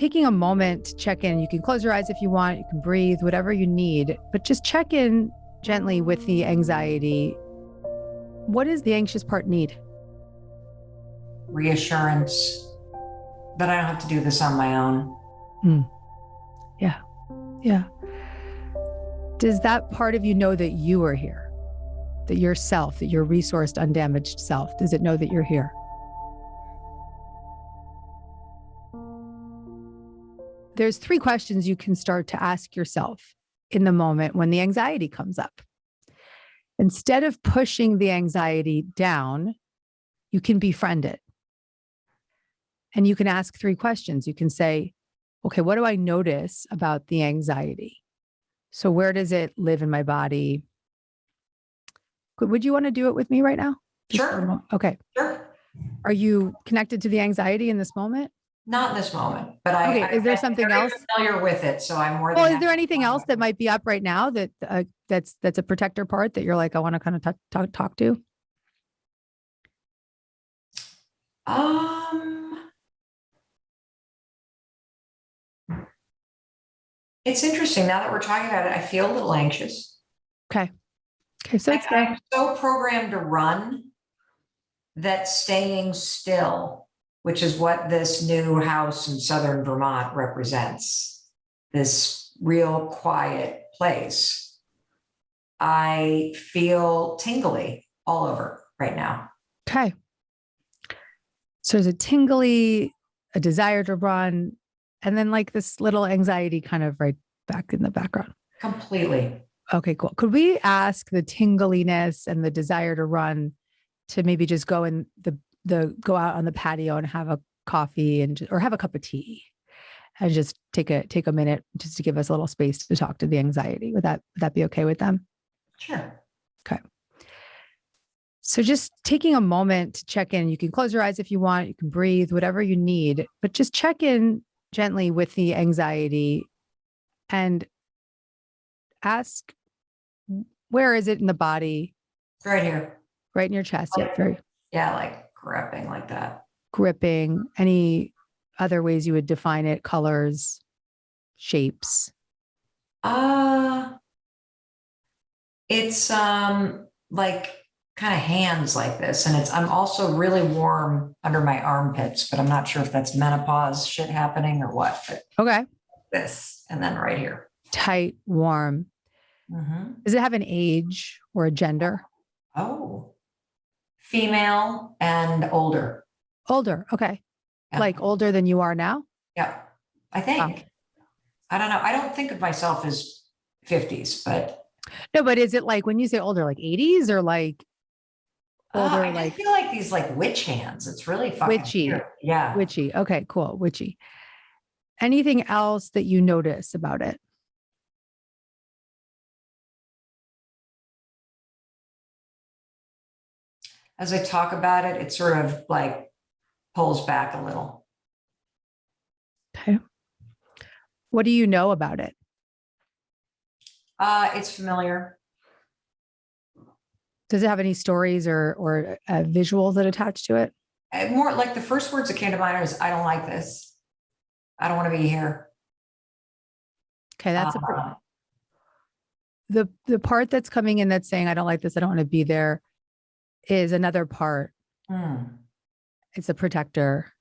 taking a moment to check in. You can close your eyes if you want, you can breathe, whatever you need, but just check in gently with the anxiety. What does the anxious part need? Reassurance that I don't have to do this on my own. Yeah. Yeah. Does that part of you know that you are here? That your self, that your resourced, undamaged self, does it know that you're here? There's 3 questions you can start to ask yourself in the moment when the anxiety comes up. Instead of pushing the anxiety down, you can befriend it. And you can ask 3 questions. You can say, okay, what do I notice about the anxiety? So where does it live in my body? Would you want to do it with me right now? Sure. Okay. Sure. Are you connected to the anxiety in this moment? Not in this moment, but Okay. Is there I'm something very else? familiar with it. So I'm more Well, than is there happy to anything talk else about that might be up right now that's a protector part that you're like, I want to kind of talk to? it. It's interesting now that we're talking about it. I feel a little anxious. Okay. Okay. So it's I'm so programmed to run that staying still, which is what this new house in southern Vermont represents, this real quiet place, I feel tingly all over right now. okay. So there's a tingly, a desire to run, and then like this little anxiety kind of right back in the background. Completely. Okay, cool. Could we ask the tingliness and the desire to run to maybe just go in go out on the patio and have a coffee or have a cup of tea and just take a minute just to give us a little space to talk to the anxiety? Would that be okay with them? Sure. Okay. So just taking a moment to check in. You can close your eyes if you want, you can breathe, whatever you need, but just check in gently with the anxiety and ask, where is it in the body? Right here. Right in your chest. Yeah, very Yeah, like gripping like that. gripping. Any other ways you would define it? Colors, shapes? It's like kind of hands like this, and I'm also really warm under my armpits, but I'm not sure if that's menopause shit happening or what. But Okay. this, and then right here. Tight, warm. Does it have an age or a gender? Oh, female and older. Older. Okay. Yeah. Like older than you are now? Yeah, I think. I don't know. I don't think of myself as 50s, but No, but is it like when you say older, like 80s or like older, I like just feel like these like witch hands. It's really fucking witchy? weird. Yeah. Witchy. Okay, cool. Witchy. Anything else that you notice about it? As I talk about it, it sort of like pulls back a little. Okay. What do you know about it? It's familiar. Does it have any stories or visuals that attach to it? More like the first words that came to mind is, I don't like this. I don't want to be here. Okay, that's the part that's coming in that's saying, I don't like this, I don't want to be there, is another part. It's a protector.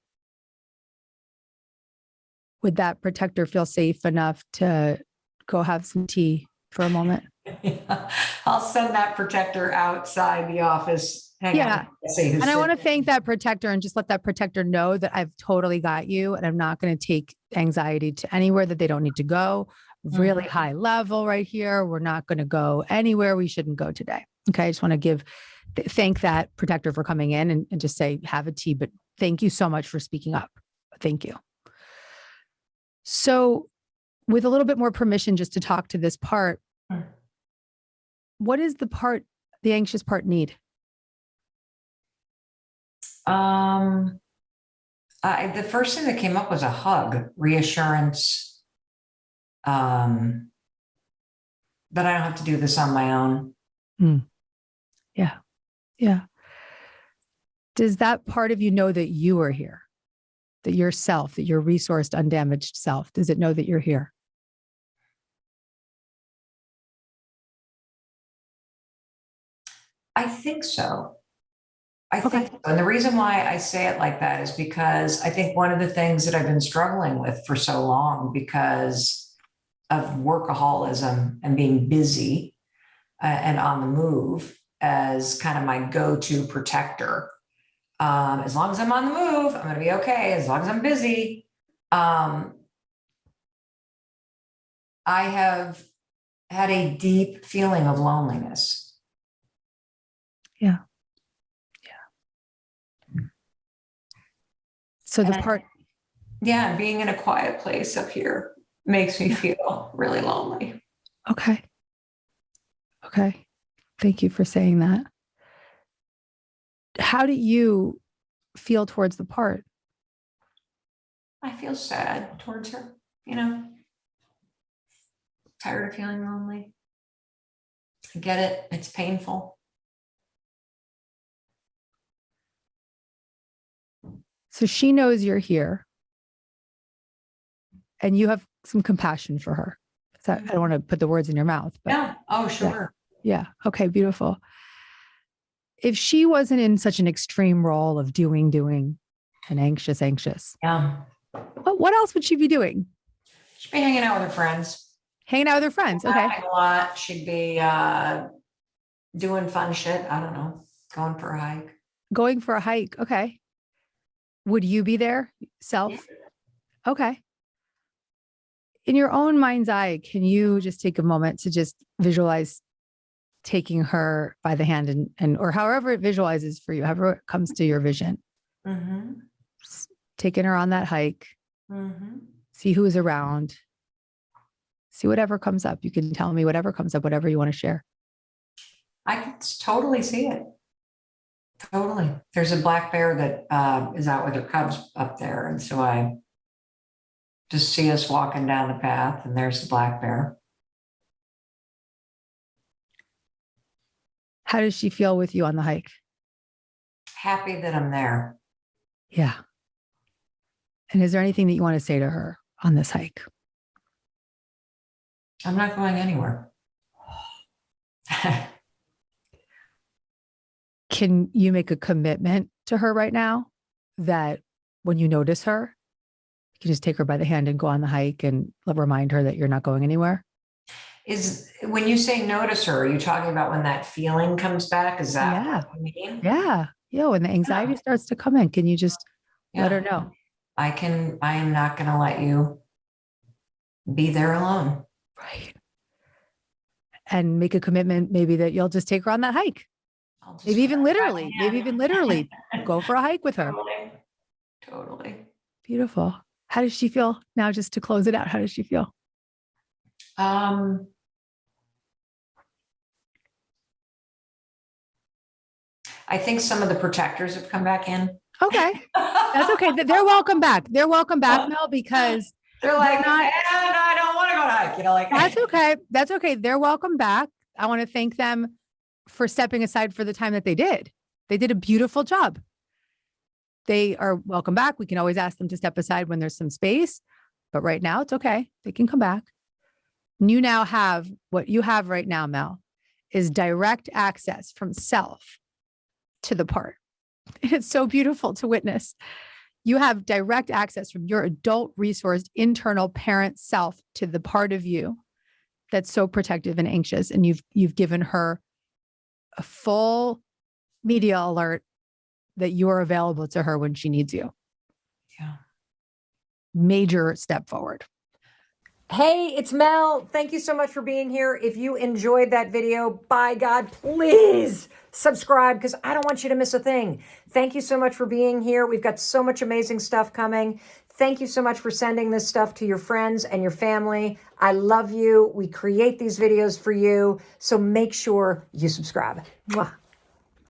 Would that protector feel safe enough to go have some tea for a moment? Yeah. I'll send that protector outside the office. Hang on. And I want to thank that protector and just let that protector know that I've totally got you and I'm not going to take anxiety to anywhere that they don't need to go. Really high level right here. We're not going to go anywhere we shouldn't go today. Okay. I just want to thank that protector for coming in and just say, have a tea, but thank you so much for speaking up. Thank you. So with a little bit more permission just to talk to this part, what is the anxious part need? The first thing that came up was a hug, reassurance, that I don't have to do this on my own. Yeah. Yeah. Does that part of you know that you are here? that your self, that your resourced, undamaged self, does it know that you're here? I think so. I think so. And the reason why I say it like that is because I think one of the things that I've been struggling with for so long because of workaholism and being busy and on the move as kind of my go-to protector. As long as I'm on the move, I'm going to be okay. As long as I'm busy. I have had a deep feeling of loneliness. Yeah. So the part. Yeah, being in a quiet place up here makes me feel really lonely. Okay. Okay. Thank you for saying that. How do you feel towards the part? I feel sad towards her, tired of feeling lonely. I get it. It's painful. So she knows you're here and you have some compassion for her. So I don't want to put the words in your mouth, but Yeah. Oh, sure. Yeah. Okay. Beautiful. If she wasn't in such an extreme role of doing, and anxious, Yeah. what else would she be doing? She'd be hanging out with her friends. Hanging out with her friends. Okay. Laughing a lot. She'd be doing fun shit. I don't know. Going for a hike. Going for a hike. Okay. Would you be there? Self? Yeah. Okay. In your own mind's eye, can you just take a moment to just visualize taking her by the hand and or however it visualizes for you, however it comes to your vision? Mm-hmm. Taking her on that hike. Mm-hmm. See who's around. See whatever comes up. You can tell me whatever comes up, whatever you want to share. I can totally see it. Totally. There's a black bear that is out with her cubs up there. And so I just see us walking down the path and there's the black bear. How does she feel with you on the hike? Happy that I'm there. Yeah. And is there anything that you want to say to her on this hike? I'm not going anywhere. Can you make a commitment to her right now that when you notice her, you can just take her by the hand and go on the hike and remind her that you're not going anywhere? Is when you say notice her, are you talking about when that feeling comes back? Is that what you mean? Yeah. Yeah. When the anxiety starts to come in, can you just let her know? I am not going to let you be there alone. Right. And make a commitment maybe that you'll just take her on that hike. Maybe even literally go for a hike with her. Totally. Beautiful. How does she feel now? Just to close it out, how does she feel? I think some of the protectors have come back in. Okay. That's okay. They're welcome back. They're welcome back, Mel, because they're like, and I don't want to go to hike, That's okay. That's okay. They're welcome back. I want to thank them for stepping aside for the time that they did. They did a beautiful job. They are welcome back. We can always ask them to step aside when there's some space, but right now it's okay. They can come back. You now have what you have right now, Mel, is direct access from self to the part. It's so beautiful to witness. You have direct access from your adult resourced internal parent self to the part of you that's so protective and anxious. And you've given her a full media alert that you're available to her when she needs you. Yeah. Major step forward. Hey, it's Mel. Thank you so much for being here. If you enjoyed that video, by God, please subscribe because I don't want you to miss a thing. Thank you so much for being here. We've got so much amazing stuff coming. Thank you so much for sending this stuff to your friends and your family. I love you. We create these videos for you. So make sure you subscribe. Mwah.